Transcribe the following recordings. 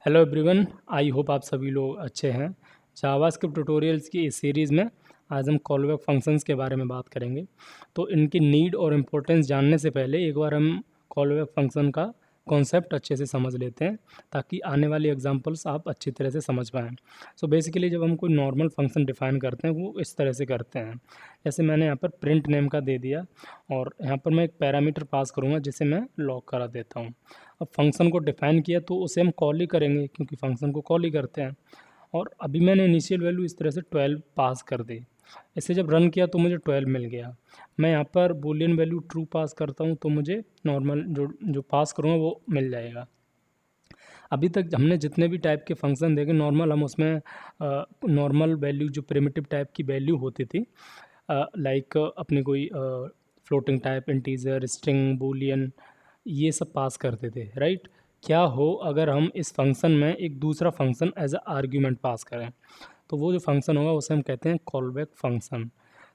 Hello everyone, I hope आप सभी लोग अच्छे हैं। जावास्क्रिप्ट ट्यूटोरियल्स की इस सीरीज़ में आज हम कॉलबैक फंक्शंस के बारे में बात करेंगे। तो इनकी नीड और इम्पोर्टेंस जानने से पहले एक बार हम कॉलबैक फंक्शन का कॉन्सेप्ट अच्छे से समझ लेते हैं, ताकि आने वाली एग्जांपल्स आप अच्छी तरह से समझ पाएँ। सो बेसिकली जब हम कोई नॉर्मल फंक्शन डिफाइन करते हैं, वो इस तरह से करते हैं। जैसे मैंने यहाँ पर प्रिंट नेम का दे दिया, और यहाँ पर मैं एक पैरामीटर पास करूँगा जिसे मैं लॉक करा देता हूँ। अब फंक्शन को डिफाइन किया तो उसे हम कॉल ही करेंगे, क्योंकि फंक्शन को कॉल ही करते हैं। और अभी मैंने इनिशियल वैल्यू इस तरह से 12 पास कर दी। इसे जब रन किया तो मुझे 12 मिल गया। मैं यहाँ पर बूलियन वैल्यू ट्रू पास करता हूँ तो मुझे नॉर्मल जो जो पास करूँगा वो मिल जाएगा। अभी तक हमने जितने भी टाइप के फंक्शन देखे, नॉर्मल हम उसमें नॉर्मल वैल्यू जो प्रिमिटिव टाइप की वैल्यू होती थी, लाइक अपनी कोई floating type, integer, string, Boolean, ये सब पास करते थे, राइट। क्या हो अगर हम इस फंक्शन में एक दूसरा function as a argument pass करें, तो वो जो फंक्शन होगा उसे हम कहते हैं कॉलबैक फंक्शन।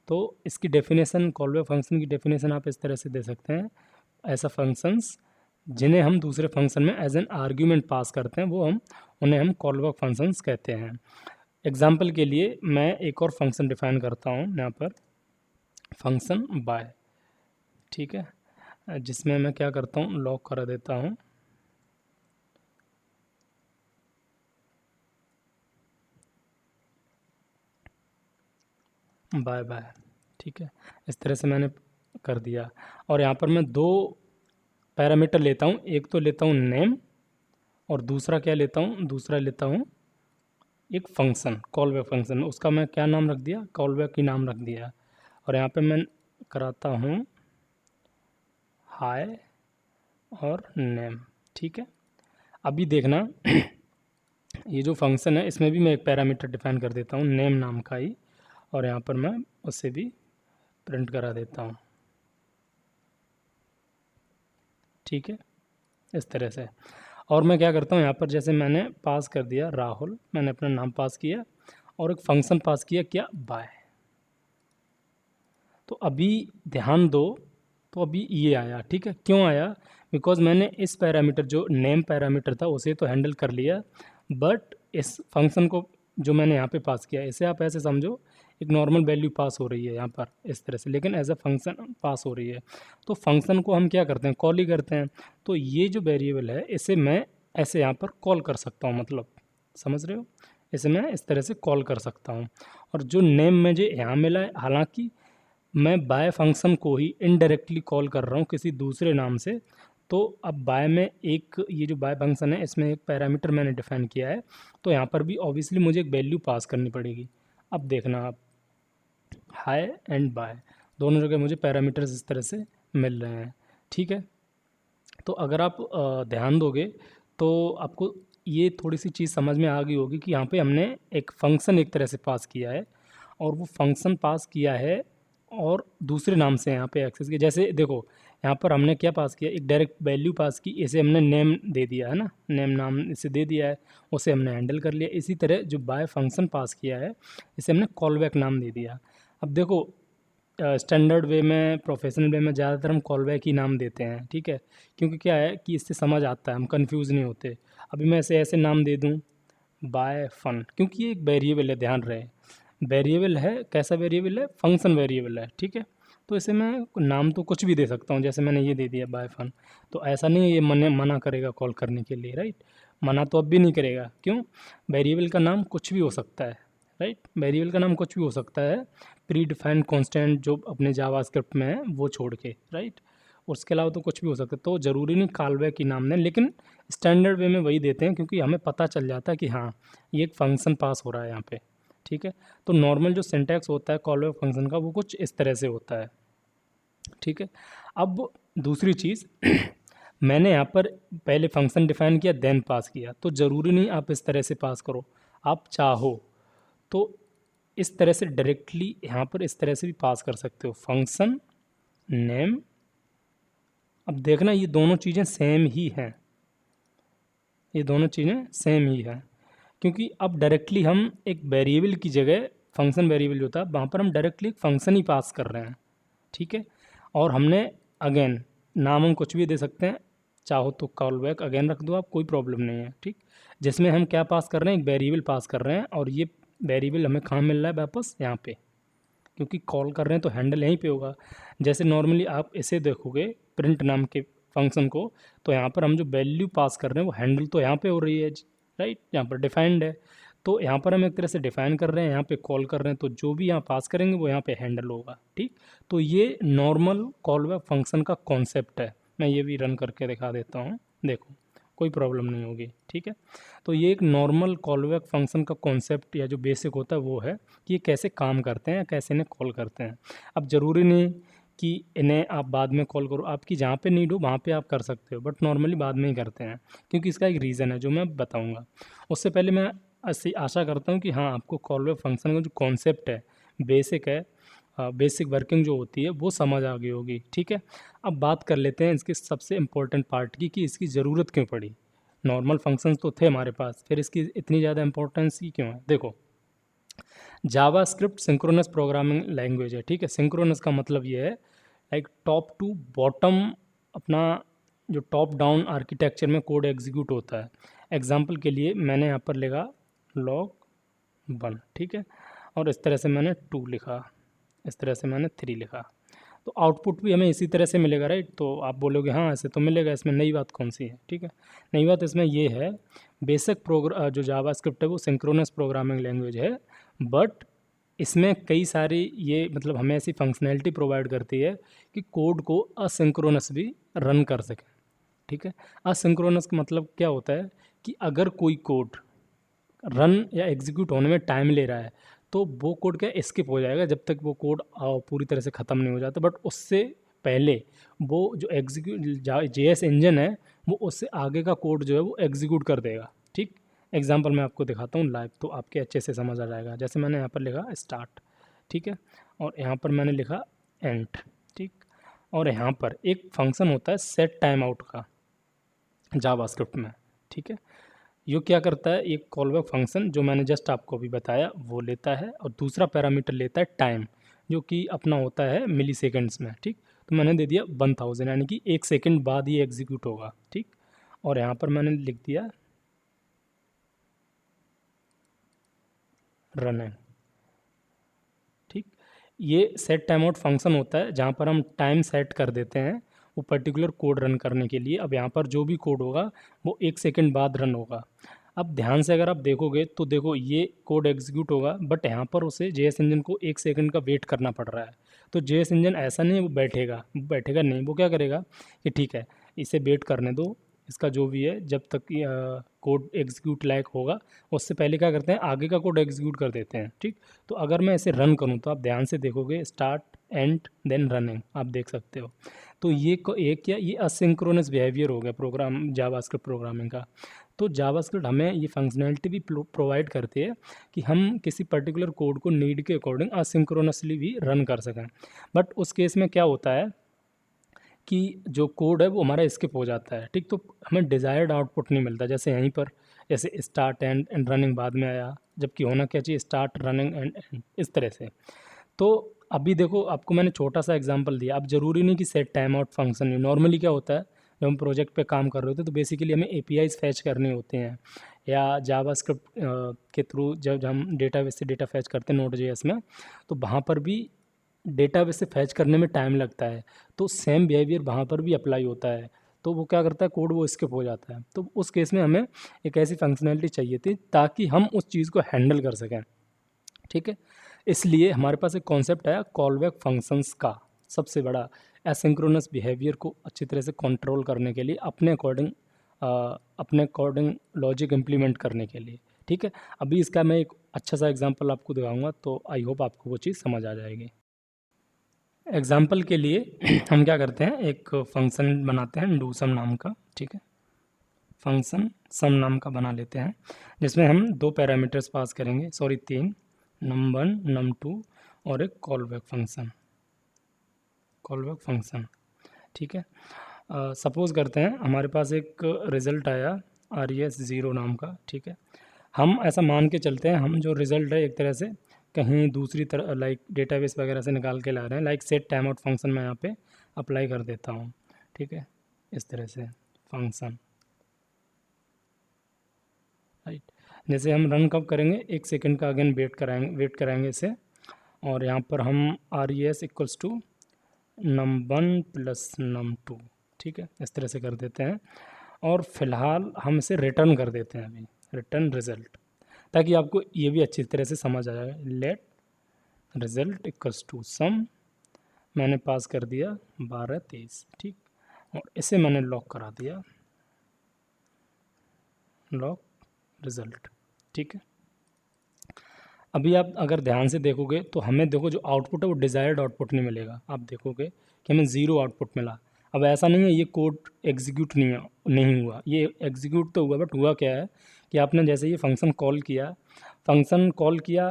तो इसकी डेफिनेशन, कॉलबैक फंक्शन की डेफिनेशन आप इस तरह से दे सकते हैं, ऐसा फंक्शंस जिन्हें हम दूसरे फंक्शन में एज एन आर्ग्यूमेंट पास करते हैं वो उन्हें हम कॉलबैक फंक्शंस कहते हैं। एग्जाम्पल के लिए मैं एक और फंक्शन डिफाइन करता हूँ यहाँ पर, फंक्शन बाय, ठीक है, जिसमें मैं क्या करता हूँ, लॉक करा देता हूँ। बाय बाय, ठीक है, इस तरह से मैंने कर दिया। और यहाँ पर मैं दो पैरामीटर लेता हूँ, एक तो लेता हूँ नेम, और दूसरा क्या लेता हूँ, दूसरा लेता हूँ एक फंक्शन, कॉलबैक फंक्शन। उसका मैं क्या नाम रख दिया, कॉलबैक ही नाम रख दिया। और यहाँ पे मैं कराता हूँ हाय और नेम, ठीक है। अभी देखना ये जो फंक्शन है इसमें भी मैं एक पैरामीटर डिफाइन कर देता हूँ नेम नाम का ही, और यहाँ पर मैं उससे भी प्रिंट करा देता हूँ, ठीक है, इस तरह से। और मैं क्या करता हूँ, यहाँ पर जैसे मैंने पास कर दिया राहुल, मैंने अपना नाम पास किया और एक फंक्शन पास किया, क्या, बाय। तो अभी ध्यान दो, तो अभी ये आया, ठीक है, क्यों आया, बिकॉज मैंने इस पैरामीटर जो नेम पैरामीटर था उसे तो हैंडल कर लिया, बट इस फंक्शन को जो मैंने यहाँ पे पास किया, इसे आप ऐसे समझो एक नॉर्मल वैल्यू पास हो रही है यहाँ पर इस तरह से, लेकिन एज अ फंक्शन पास हो रही है। तो फंक्शन को हम क्या करते हैं, कॉल ही करते हैं। तो ये जो वेरिएबल है इसे मैं ऐसे यहाँ पर कॉल कर सकता हूँ, मतलब समझ रहे हो, इसे मैं इस तरह से कॉल कर सकता हूँ। और जो नेम मुझे यहाँ मिला है, हालांकि मैं बाय फंक्शन को ही इनडायरेक्टली कॉल कर रहा हूँ किसी दूसरे नाम से। तो अब बाय में एक, ये जो बाय फंक्शन है इसमें एक पैरामीटर मैंने डिफाइन किया है, तो यहाँ पर भी ऑब्वियसली मुझे एक वैल्यू पास करनी पड़ेगी। अब देखना आप, हाई एंड बाय दोनों जगह मुझे पैरामीटर्स इस तरह से मिल रहे हैं, ठीक है। तो अगर आप ध्यान दोगे तो आपको ये थोड़ी सी चीज़ समझ में आ गई होगी कि यहाँ पे हमने एक फंक्शन एक तरह से पास किया है, और वो फंक्शन पास किया है और दूसरे नाम से यहाँ पे एक्सेस किया। जैसे देखो यहाँ पर हमने क्या पास किया, एक डायरेक्ट वैल्यू पास की, इसे हमने नेम दे दिया है ना, नेम नाम इसे दे दिया है, उसे हमने हैंडल कर लिया। इसी तरह जो बाय फंक्शन पास किया है इसे हमने कॉलबैक नाम दे दिया। अब देखो स्टैंडर्ड वे में, प्रोफेशनल वे में ज़्यादातर हम कॉलबैक ही नाम देते हैं, ठीक है, क्योंकि क्या है कि इससे समझ आता है, हम कंफ्यूज नहीं होते। अभी मैं इसे ऐसे नाम दे दूँ, बाय फन, क्योंकि ये एक वेरिएबल है, ध्यान रहे, वेरिएबल है, कैसा वेरिएबल है, फंक्शन वेरिएबल है, ठीक है। तो इसे मैं नाम तो कुछ भी दे सकता हूँ, जैसे मैंने ये दे दिया बाय फन। तो ऐसा नहीं है ये मना करेगा कॉल करने के लिए, राइट, मना तो अब भी नहीं करेगा, क्यों, वेरिएबल का नाम कुछ भी हो सकता है, राइट, वेरिएबल का नाम कुछ भी हो सकता है, प्री डिफाइंड कॉन्स्टेंट जो अपने जावास्क्रिप्ट में है वो छोड़ के, राइट, उसके अलावा तो कुछ भी हो सकता है। तो ज़रूरी नहीं कॉलबैक ही नाम दें, लेकिन स्टैंडर्ड वे में वही देते हैं, क्योंकि हमें पता चल जाता है कि हाँ ये एक फंक्शन पास हो रहा है यहाँ पे, ठीक है। तो नॉर्मल जो सिंटैक्स होता है कॉलबैक फंक्शन का वो कुछ इस तरह से होता है, ठीक है। अब दूसरी चीज़ मैंने यहाँ पर पहले फंक्शन डिफाइन किया देन पास किया, तो ज़रूरी नहीं आप इस तरह से पास करो, आप चाहो तो इस तरह से डायरेक्टली यहाँ पर इस तरह से भी पास कर सकते हो, फंक्शन नेम। अब देखना ये दोनों चीज़ें सेम ही हैं, ये दोनों चीज़ें सेम ही हैं, क्योंकि अब डायरेक्टली हम एक वेरिएबल की जगह, फंक्शन वेरिएबल जो था वहाँ पर हम डायरेक्टली एक फंक्शन ही पास कर रहे हैं, ठीक है। और हमने अगेन नाम हम कुछ भी दे सकते हैं, चाहो तो कॉल बैक अगेन रख दो आप, कोई प्रॉब्लम नहीं है, ठीक। जिसमें हम क्या पास कर रहे हैं, एक वेरिएबल पास कर रहे हैं, और ये वेरिएबल हमें कहाँ मिल रहा है, वापस यहाँ पे, क्योंकि कॉल कर रहे हैं तो हैंडल यहीं पे होगा। जैसे नॉर्मली आप इसे देखोगे प्रिंट नाम के फंक्शन को, तो यहाँ पर हम जो वैल्यू पास कर रहे हैं वो हैंडल तो यहाँ पे हो रही है, राइट, यहाँ पर डिफाइंड है। तो यहाँ पर हम एक तरह से डिफाइन कर रहे हैं, यहाँ पे कॉल कर रहे हैं, तो जो भी यहाँ पास करेंगे वो यहाँ पे हैंडल होगा, ठीक। तो ये नॉर्मल कॉल बैक फंक्शन का कॉन्सेप्ट है। मैं ये भी रन करके दिखा देता हूँ, देखो कोई प्रॉब्लम नहीं होगी, ठीक है। तो ये एक नॉर्मल कॉल बैक फंक्शन का कॉन्सेप्ट या जो बेसिक होता है वो है कि ये कैसे काम करते हैं, कैसे इन्हें कॉल करते हैं। अब ज़रूरी नहीं कि इन्हें आप बाद में कॉल करो, आपकी जहाँ पे नीड हो वहाँ पे आप कर सकते हो, बट नॉर्मली बाद में ही करते हैं, क्योंकि इसका एक रीज़न है जो मैं बताऊँगा। उससे पहले मैं ऐसी आशा करता हूँ कि हाँ, आपको कॉल बैक फंक्शन का जो कॉन्सेप्ट है, बेसिक है, बेसिक वर्किंग जो होती है वो समझ आ गई होगी, ठीक है। अब बात कर लेते हैं इसके सबसे इम्पोर्टेंट पार्ट की कि इसकी ज़रूरत क्यों पड़ी। नॉर्मल फंक्शंस तो थे हमारे पास, फिर इसकी इतनी ज़्यादा इंपॉर्टेंस ही क्यों है। देखो, जावा स्क्रिप्ट सिंक्रोनस प्रोग्रामिंग लैंग्वेज है, ठीक है। सिंक्रोनस का मतलब ये है लाइक टॉप टू बॉटम, अपना जो टॉप डाउन आर्किटेक्चर में कोड एग्जीक्यूट होता है। एग्जांपल के लिए मैंने यहाँ पर लिखा log1, ठीक है, और इस तरह से मैंने 2 लिखा, इस तरह से मैंने 3 लिखा, तो आउटपुट भी हमें इसी तरह से मिलेगा, राइट। तो आप बोलोगे हाँ ऐसे तो मिलेगा, इसमें नई बात कौन सी है, ठीक है। नई बात इसमें ये है, बेसिक जो जावा स्क्रिप्ट है वो सिंक्रोनस प्रोग्रामिंग लैंग्वेज है, बट इसमें कई सारी ये मतलब हमें ऐसी फंक्शनैलिटी प्रोवाइड करती है कि कोड को असिंक्रोनस भी रन कर सकें, ठीक है। असिंक्रोनस का मतलब क्या होता है कि अगर कोई कोड रन या एग्जीक्यूट होने में टाइम ले रहा है तो वो कोड क्या स्किप हो जाएगा जब तक वो कोड पूरी तरह से ख़त्म नहीं हो जाता, बट उससे पहले वो जो एग्जीक्यूट जेएस इंजन है वो उससे आगे का कोड जो है वो एग्जीक्यूट कर देगा, ठीक। एग्जांपल मैं आपको दिखाता हूँ लाइव, तो आपके अच्छे से समझ आ जाएगा। जैसे मैंने यहाँ पर लिखा स्टार्ट, ठीक है, और यहाँ पर मैंने लिखा एंड, ठीक। और यहाँ पर एक फंक्शन होता है सेट टाइम आउट का जावास्क्रिप्ट में, ठीक है। ये क्या करता है, एक कॉलबैक फंक्शन जो मैंने जस्ट आपको अभी बताया वो लेता है, और दूसरा पैरामीटर लेता है टाइम, जो कि अपना होता है मिली सेकेंड्स में, ठीक। तो मैंने दे दिया 1000, यानी कि 1 सेकेंड बाद ये एग्जीक्यूट होगा, ठीक। और यहाँ पर मैंने लिख दिया रनिंग, ठीक। ये सेट टाइम आउट फंक्शन होता है जहाँ पर हम टाइम सेट कर देते हैं वो पर्टिकुलर कोड रन करने के लिए। अब यहाँ पर जो भी कोड होगा वो 1 सेकेंड बाद रन होगा। अब ध्यान से अगर आप देखोगे तो देखो ये कोड एग्जीक्यूट होगा, बट यहाँ पर उसे जेएस इंजन को 1 सेकेंड का वेट करना पड़ रहा है। तो जेएस इंजन ऐसा नहीं है वो बैठेगा नहीं, वो क्या करेगा कि ठीक है इसे वेट करने दो, इसका जो भी है जब तक कोड एग्जीक्यूट लायक होगा उससे पहले क्या करते हैं आगे का कोड एग्जीक्यूट कर देते हैं, ठीक। तो अगर मैं इसे रन करूँ तो आप ध्यान से देखोगे स्टार्ट एंड देन रनिंग, आप देख सकते हो। तो ये क्या, ये असिंक्रोनस बिहेवियर हो गया प्रोग्राम जावास्क्रिप्ट प्रोग्रामिंग का। तो जावास्क्रिप्ट हमें ये फंक्शनैलिटी भी प्रोवाइड करती है कि हम किसी पर्टिकुलर कोड को नीड के अकॉर्डिंग असिंक्रोनसली भी रन कर सकें। बट उस केस में क्या होता है कि जो कोड है वो हमारा स्किप हो जाता है, ठीक। तो हमें डिज़ायर्ड आउटपुट नहीं मिलता, जैसे यहीं पर जैसे स्टार्ट एंड रनिंग बाद में आया, जबकि होना क्या चाहिए स्टार्ट रनिंग एंड इस तरह से। तो अभी देखो आपको मैंने छोटा सा एग्जांपल दिया। अब ज़रूरी नहीं कि सेट टाइम आउट फंक्शन नहीं, नॉर्मली क्या होता है जब हम प्रोजेक्ट पे काम कर रहे होते हैं तो बेसिकली हमें एपीआईज फैच करने होते हैं, या जावास्क्रिप्ट के थ्रू जब हम डेटाबेस से डेटा फैच करते हैं नोड.जेएस में, तो वहाँ पर भी डेटाबेस से फैच करने में टाइम लगता है। तो सेम बिहेवियर वहाँ पर भी अप्लाई होता है, तो वो क्या करता है कोड वो स्किप हो जाता है। तो उस केस में हमें एक ऐसी फंक्शनैलिटी चाहिए थी ताकि हम उस चीज़ को हैंडल कर सकें, ठीक है। इसलिए हमारे पास एक कॉन्सेप्ट आया कॉलबैक फंक्शंस का, सबसे बड़ा एसिंक्रोनस बिहेवियर को अच्छी तरह से कंट्रोल करने के लिए, अपने अकॉर्डिंग लॉजिक इम्प्लीमेंट करने के लिए, ठीक है। अभी इसका मैं एक अच्छा सा एग्जांपल आपको दिखाऊंगा, तो आई होप आपको वो चीज़ समझ आ जाएगी। एग्जाम्पल के लिए हम क्या करते हैं, एक फंक्शन बनाते हैं डू सम नाम का, ठीक है। फंक्शन सम नाम का बना लेते हैं जिसमें हम 2 पैरामीटर्स पास करेंगे, सॉरी 3, num1 num2 और एक कॉलबैक फंक्शन, ठीक है। सपोज़ करते हैं हमारे पास एक रिज़ल्ट आया RES0 नाम का, ठीक है। हम ऐसा मान के चलते हैं हम जो रिज़ल्ट है एक तरह से कहीं दूसरी तरह लाइक डेटाबेस वगैरह से निकाल के ला रहे हैं, like set time out function मैं यहाँ पे अप्लाई कर देता हूँ, ठीक है, इस तरह से। Function, right. जैसे हम रन कब करेंगे, 1 सेकंड का अगेन वेट कराएंगे इसे, और यहाँ पर हम res equals to num1 plus num2, ठीक है, इस तरह से कर देते हैं। और फिलहाल हम इसे रिटर्न कर देते हैं, अभी रिटर्न रिजल्ट, ताकि आपको ये भी अच्छी तरह से समझ आ जाए। Late result equals to some, मैंने पास कर दिया 12 23, ठीक, और इसे मैंने लॉक करा दिया, लॉक रिजल्ट, ठीक है। अभी आप अगर ध्यान से देखोगे तो हमें देखो जो आउटपुट है वो डिज़ायर्ड आउटपुट नहीं मिलेगा, आप देखोगे कि हमें ज़ीरो आउटपुट मिला। अब ऐसा नहीं है ये कोड एग्जीक्यूट नहीं हुआ, ये एग्जीक्यूट तो हुआ, बट हुआ क्या है कि आपने जैसे ये फंक्शन कॉल किया,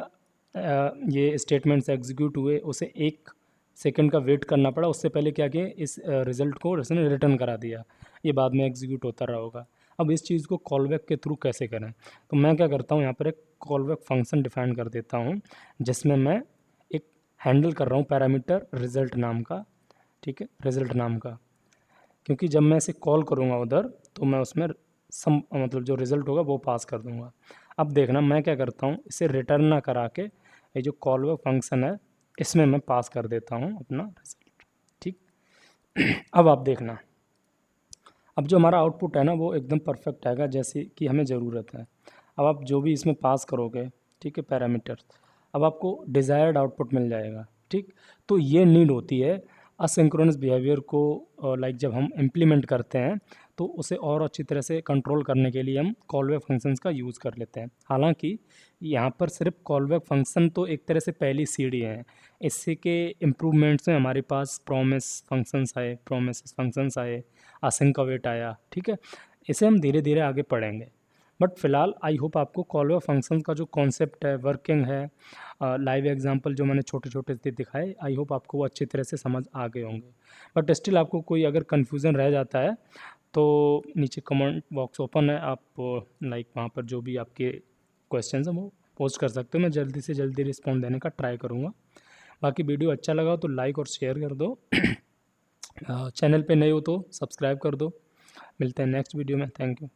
ये स्टेटमेंट्स एग्जीक्यूट हुए, उसे 1 सेकंड का वेट करना पड़ा, उससे पहले क्या किया, इस रिज़ल्ट को उसने रिटर्न करा दिया, ये बाद में एग्जीक्यूट होता रहा होगा। अब इस चीज़ को कॉलबैक के थ्रू कैसे करें, तो मैं क्या करता हूँ, यहाँ पर एक कॉलबैक फंक्शन डिफाइन कर देता हूँ, जिसमें मैं एक हैंडल कर रहा हूँ पैरामीटर रिज़ल्ट नाम का, ठीक है, रिज़ल्ट नाम का, क्योंकि जब मैं इसे कॉल करूँगा उधर तो मैं उसमें मतलब जो रिज़ल्ट होगा वो पास कर दूँगा। अब देखना मैं क्या करता हूँ, इसे रिटर्न ना करा के ये जो कॉलबैक फंक्शन है इसमें मैं पास कर देता हूँ अपना रिज़ल्ट, ठीक। अब आप देखना, अब जो हमारा आउटपुट है ना वो एकदम परफेक्ट आएगा जैसे कि हमें ज़रूरत है। अब आप जो भी इसमें पास करोगे, ठीक है, पैरामीटर्स, अब आपको डिज़ायर्ड आउटपुट मिल जाएगा, ठीक। तो ये नीड होती है असिंक्रोनस बिहेवियर को, लाइक जब हम इम्प्लीमेंट करते हैं तो उसे और अच्छी तरह से कंट्रोल करने के लिए हम कॉलबैक फंक्शंस का यूज़ कर लेते हैं। हालांकि यहाँ पर सिर्फ कॉलबैक फंक्शन तो एक तरह से पहली सीढ़ी है, इससे के इम्प्रूवमेंट्स में हमारे पास प्रोमिस फंक्शंस आए, असिंक अवेट आया, ठीक है, इसे हम धीरे धीरे आगे पढ़ेंगे। बट फिलहाल आई होप आपको कॉलबैक फंक्शंस का जो कॉन्सेप्ट है, वर्किंग है, लाइव एग्जांपल जो मैंने छोटे छोटे से दिखाए, आई होप आपको वो अच्छी तरह से समझ आ गए होंगे। बट स्टिल आपको कोई अगर कन्फ्यूज़न रह जाता है तो नीचे कमेंट बॉक्स ओपन है, आप लाइक वहाँ पर जो भी आपके क्वेश्चन हैं वो पोस्ट कर सकते हो, मैं जल्दी से जल्दी रिस्पॉन्ड देने का ट्राई करूँगा। बाकी वीडियो अच्छा लगा तो लाइक और शेयर कर दो, चैनल पे नए हो तो सब्सक्राइब कर दो। मिलते हैं नेक्स्ट वीडियो में, थैंक यू।